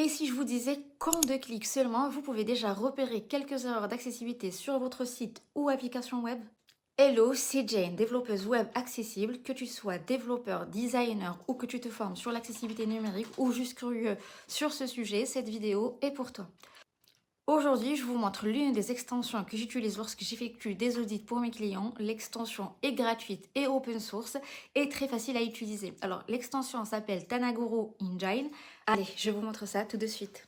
Et si je vous disais qu'en 2 clics seulement, vous pouvez déjà repérer quelques erreurs d'accessibilité sur votre site ou application web? Hello, c'est Jane, développeuse web accessible. Que tu sois développeur, designer ou que tu te formes sur l'accessibilité numérique ou juste curieux sur ce sujet, cette vidéo est pour toi. Aujourd'hui, je vous montre l'une des extensions que j'utilise lorsque j'effectue des audits pour mes clients. L'extension est gratuite et open source et très facile à utiliser. Alors, l'extension s'appelle Tanagoro Engine. Allez, je vous montre ça tout de suite.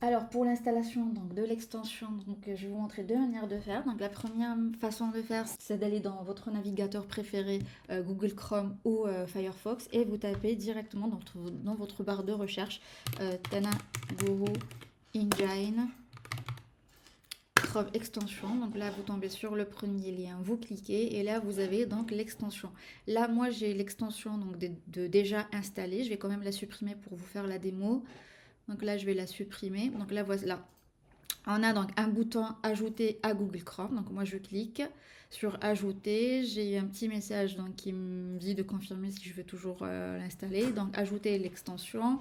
Alors pour l'installation donc de l'extension, je vais vous montrer deux manières de faire. Donc la première façon de faire, c'est d'aller dans votre navigateur préféré, Google Chrome ou Firefox, et vous tapez directement dans votre barre de recherche Tanagoro Engine Chrome extension. Donc là vous tombez sur le premier lien, vous cliquez et là vous avez donc l'extension. Là moi j'ai l'extension donc de déjà installée. Je vais quand même la supprimer pour vous faire la démo. Donc là, je vais la supprimer. Donc là, voilà. On a donc un bouton ajouter à Google Chrome. Donc moi, je clique sur ajouter. J'ai un petit message donc, qui me dit de confirmer si je veux toujours l'installer. Donc ajouter l'extension.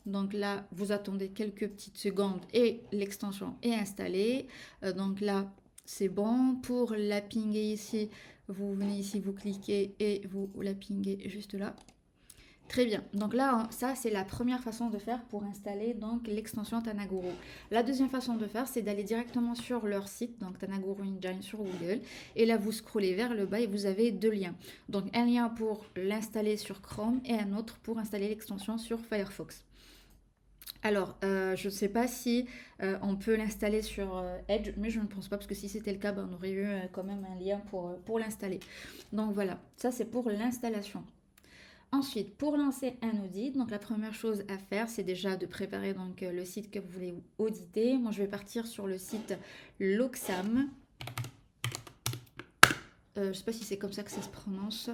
Donc là, vous attendez quelques petites secondes et l'extension est installée. Donc là, c'est bon. Pour la pinguer ici, vous venez ici, vous cliquez et vous la pinguez juste là. Très bien, donc là, ça c'est la première façon de faire pour installer donc l'extension Tanagoro. La deuxième façon de faire, c'est d'aller directement sur leur site, donc Tanagoro Engine sur Google, et là vous scrollez vers le bas et vous avez deux liens. Donc un lien pour l'installer sur Chrome et un autre pour installer l'extension sur Firefox. Alors, je ne sais pas si on peut l'installer sur Edge, mais je ne pense pas, parce que si c'était le cas, ben, on aurait eu quand même un lien pour l'installer. Donc voilà, ça c'est pour l'installation. Ensuite, pour lancer un audit, donc la première chose à faire, c'est déjà de préparer donc le site que vous voulez auditer. Moi, je vais partir sur le site Loxam. Je ne sais pas si c'est comme ça que ça se prononce.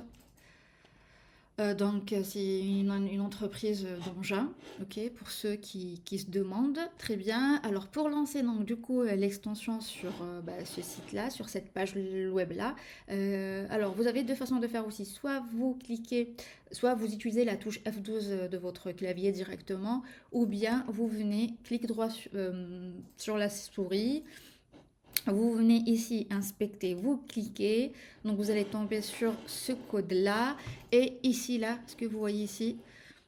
Donc, c'est une entreprise d'engins, ok, pour ceux qui se demandent. Très bien. Alors, pour lancer donc du coup l'extension sur ce site-là, sur cette page web-là, alors vous avez deux façons de faire aussi. Soit vous cliquez, soit vous utilisez la touche F12 de votre clavier directement, ou bien vous venez, clic droit sur la souris. Vous venez ici inspecter, vous cliquez, donc vous allez tomber sur ce code-là et ici, là, ce que vous voyez ici,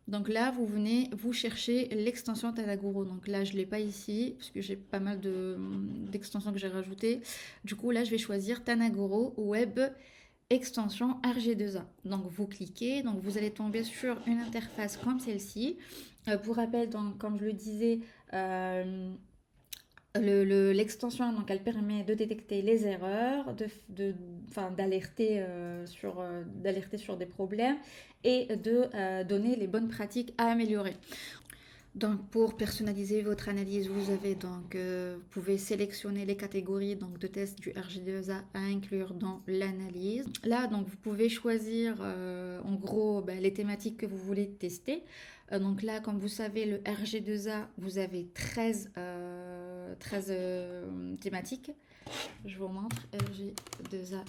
donc là, vous venez, vous cherchez l'extension Tanagoro. Donc là, je ne l'ai pas ici, parce que j'ai pas mal d'extensions que j'ai rajoutées. Du coup, là, je vais choisir Tanagoro Web Extension RG2A. Donc vous cliquez, donc vous allez tomber sur une interface comme celle-ci. Pour rappel, donc, comme je le disais, l'extension, donc elle permet de détecter les erreurs, d'alerter sur des problèmes et de donner les bonnes pratiques à améliorer. Donc pour personnaliser votre analyse, vous pouvez sélectionner les catégories donc, de tests du RG2A à inclure dans l'analyse. Là, donc vous pouvez choisir en gros les thématiques que vous voulez tester. Donc là, comme vous savez, le RG2A, vous avez 13 thématiques. Je vous montre RG2A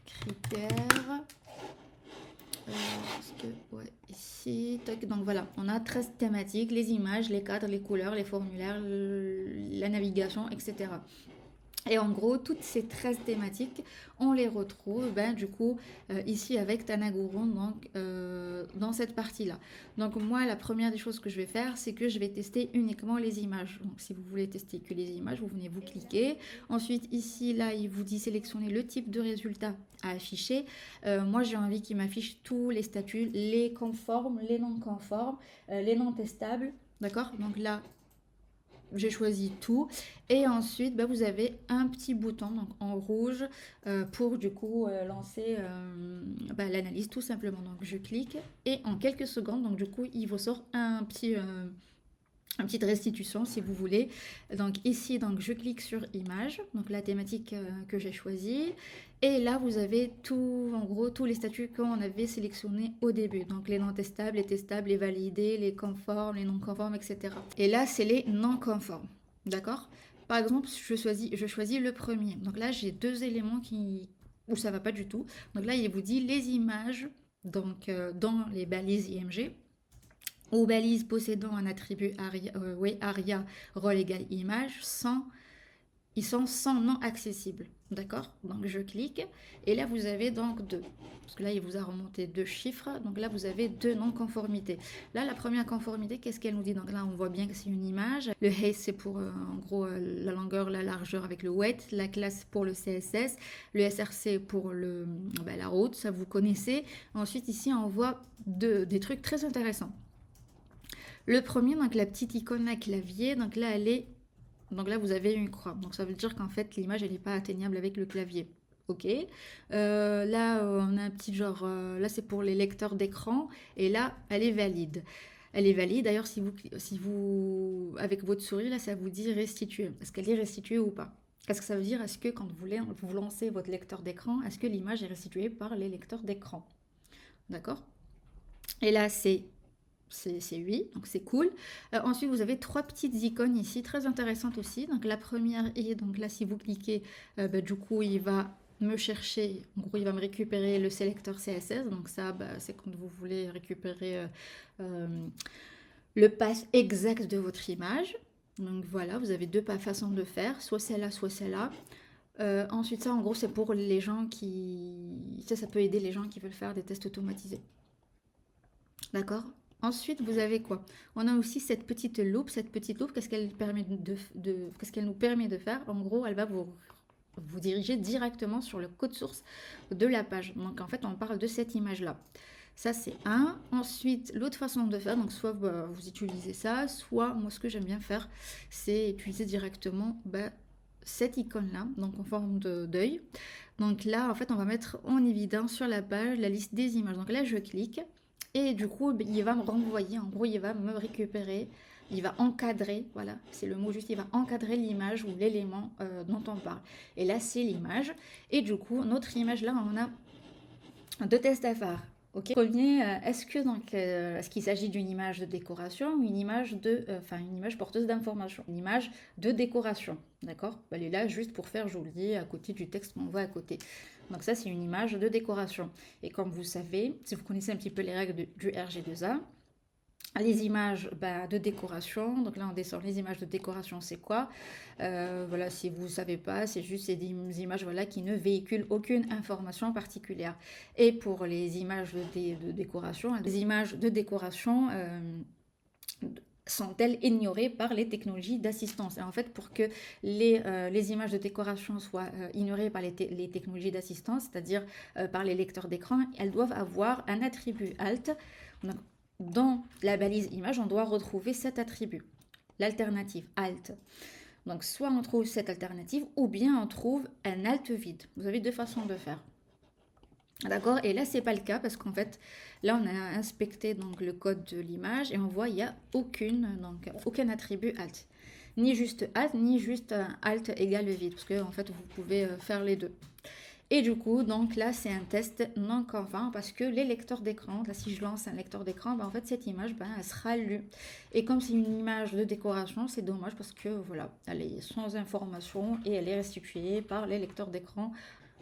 critères. Ici, donc voilà, on a 13 thématiques, les images, les cadres, les couleurs, les formulaires, la navigation, etc. Et en gros, toutes ces 13 thématiques, on les retrouve ici avec Tanagoro, donc dans cette partie-là. Donc moi, la première des choses que je vais faire, c'est que je vais tester uniquement les images. Donc si vous voulez tester que les images, vous venez vous cliquer. Ensuite, ici, là, il vous dit sélectionner le type de résultat à afficher. Moi, j'ai envie qu'il m'affiche tous les statuts, les conformes, les non conformes, les non testables. D'accord? Donc là, j'ai choisi tout et ensuite vous avez un petit bouton donc en rouge pour du coup lancer l'analyse tout simplement. Donc je clique et en quelques secondes donc du coup il vous sort une petite restitution si vous voulez. Donc ici donc je clique sur image, donc la thématique que j'ai choisie, et là vous avez tout, en gros tous les statuts qu'on avait sélectionnés au début, donc les non testables, les testables, les validés, les conformes, les non conformes, etc. Et là c'est les non conformes, d'accord. Par exemple je choisis le premier, donc là j'ai deux éléments où ça va pas du tout. Donc là il vous dit les images donc dans les balises IMG, aux balises possédant un attribut ARIA rôle égal image sans ils sont sans nom accessible. D'accord. Donc je clique et là vous avez donc deux. Parce que là il vous a remonté deux chiffres. Donc là vous avez deux non-conformités. Là la première conformité, qu'est-ce qu'elle nous dit? Donc là on voit bien que c'est une image. Le height c'est pour en gros la longueur, la largeur avec le weight. La classe pour le CSS. Le SRC pour la route, ça vous connaissez. Ensuite ici on voit des trucs très intéressants. Le premier, donc la petite icône à clavier, donc là elle est donc là, vous avez une croix. Donc ça veut dire qu'en fait, l'image, elle n'est pas atteignable avec le clavier. Ok. Là, on a un petit genre. Là, c'est pour les lecteurs d'écran. Et là, elle est valide. Elle est valide. D'ailleurs, si vous, avec votre souris, là, ça vous dit restituer. Est-ce qu'elle est restituée ou pas? Qu'est-ce que ça veut dire? Est-ce que quand vous lancez votre lecteur d'écran, est-ce que l'image est restituée par les lecteurs d'écran? D'accord. Et là, c'est oui, donc c'est cool. Ensuite, vous avez trois petites icônes ici, très intéressantes aussi. Donc la première est, donc là, si vous cliquez, du coup, il va me chercher, en gros, il va me récupérer le sélecteur CSS. Donc ça, c'est quand vous voulez récupérer le path exact de votre image. Donc voilà, vous avez deux façons de faire, soit celle-là, soit celle-là. Ensuite, ça, en gros, c'est pour les gens qui... Ça peut aider les gens qui veulent faire des tests automatisés. D'accord. Ensuite, vous avez quoi? On a aussi cette petite loupe. Cette petite loupe, qu'est-ce qu'elle qu'est-ce qu'elle nous permet de faire? En gros, elle va vous diriger directement sur le code source de la page. Donc, en fait, on parle de cette image-là. Ça, c'est un. Ensuite, l'autre façon de faire, donc soit vous utilisez ça, soit moi, ce que j'aime bien faire, c'est utiliser directement cette icône-là, donc en forme d'œil. Donc là, en fait, on va mettre en évidence sur la page la liste des images. Donc là, je clique. Et du coup, il va me renvoyer, en gros, il va me récupérer, il va encadrer, voilà, c'est le mot juste, il va encadrer l'image ou l'élément dont on parle. Et là, c'est l'image. Et du coup, notre image, là, on a deux tests à faire. Ok. Premier, est-ce qu'il s'agit d'une image de décoration ou une image une image porteuse d'information, une image de décoration, d'accord? Elle est là juste pour faire joli à côté du texte qu'on voit à côté. Donc ça, c'est une image de décoration. Et comme vous savez, si vous connaissez un petit peu les règles du RG2A, les images de décoration, donc là on descend les images de décoration, c'est quoi? Voilà, si vous ne savez pas, c'est juste des images voilà, qui ne véhiculent aucune information particulière. Et pour les images de décoration, les images de décoration sont-elles ignorées par les technologies d'assistance? Et en fait, pour que les images de décoration soient ignorées par les technologies d'assistance, c'est-à-dire par les lecteurs d'écran, elles doivent avoir un attribut alt. Donc, dans la balise image, on doit retrouver cet attribut, l'alternative alt. Donc, soit on trouve cette alternative, ou bien on trouve un alt vide. Vous avez deux façons de faire. D'accord. Et là, c'est pas le cas parce qu'en fait, là, on a inspecté donc le code de l'image et on voit il n'y a aucun attribut alt. Ni juste alt, ni juste alt égale vide. Parce que en fait, vous pouvez faire les deux. Et du coup, donc là, c'est un test non conforme parce que les lecteurs d'écran, là, si je lance un lecteur d'écran, en fait, cette image, elle sera lue. Et comme c'est une image de décoration, c'est dommage parce que, voilà, elle est sans information et elle est restituée par les lecteurs d'écran.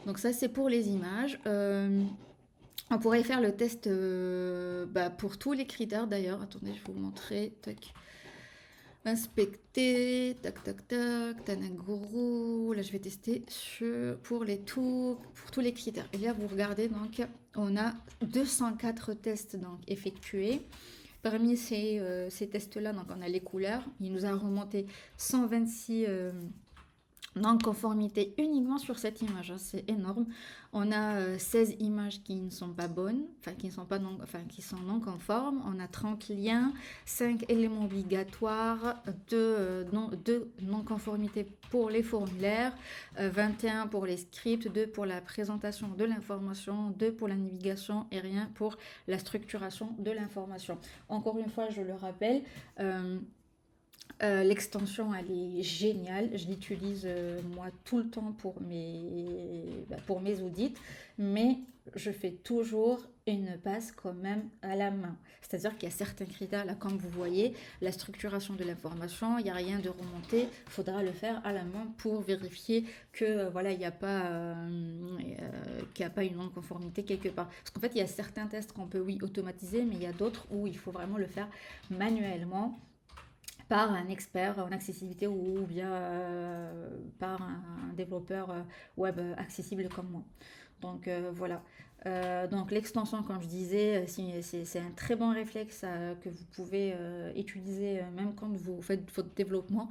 Donc ça, c'est pour les images. On pourrait faire le test pour tous les critères d'ailleurs. Attendez, je vais vous montrer. Tac. Inspecter, tac tac tac, Tanaguru. Là, je vais tester pour tous les critères. Et là, vous regardez, donc, on a 204 tests donc, effectués. Parmi ces tests-là, donc, on a les couleurs. Il nous a remonté 126 non-conformité uniquement sur cette image, hein, c'est énorme. On a 16 images qui ne sont pas bonnes, qui sont non conformes. On a 30 liens, 5 éléments obligatoires, 2 non-conformités pour les formulaires, 21 pour les scripts, 2 pour la présentation de l'information, 2 pour la navigation et rien pour la structuration de l'information. Encore une fois, je le rappelle, L'extension, elle est géniale. Je l'utilise moi tout le temps pour mes audits, mais je fais toujours une passe quand même à la main. C'est-à-dire qu'il y a certains critères, là, comme vous voyez, la structuration de l'information, il n'y a rien de remonté. Il faudra le faire à la main pour vérifier que voilà, qu'il n'y a pas une non-conformité quelque part. Parce qu'en fait, il y a certains tests qu'on peut, oui, automatiser, mais il y a d'autres où il faut vraiment le faire manuellement par un expert en accessibilité ou bien par un développeur web accessible comme moi. Donc voilà. Donc l'extension, comme je disais, c'est un très bon réflexe que vous pouvez utiliser même quand vous faites votre développement.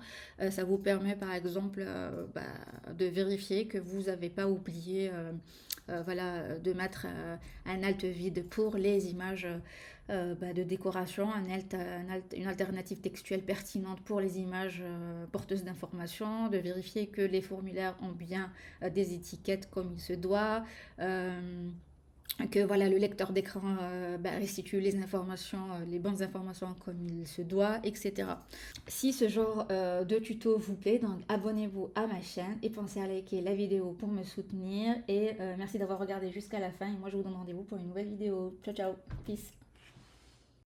Ça vous permet par exemple de vérifier que vous n'avez pas oublié voilà, de mettre un alt vide pour les images de décoration, une alternative textuelle pertinente pour les images porteuses d'informations, de vérifier que les formulaires ont bien des étiquettes comme il se doit, que voilà, le lecteur d'écran restitue les informations, les bonnes informations comme il se doit, etc. Si ce genre de tuto vous plaît, donc abonnez-vous à ma chaîne et pensez à liker la vidéo pour me soutenir. Et merci d'avoir regardé jusqu'à la fin. Et moi, je vous donne rendez-vous pour une nouvelle vidéo. Ciao, ciao, peace.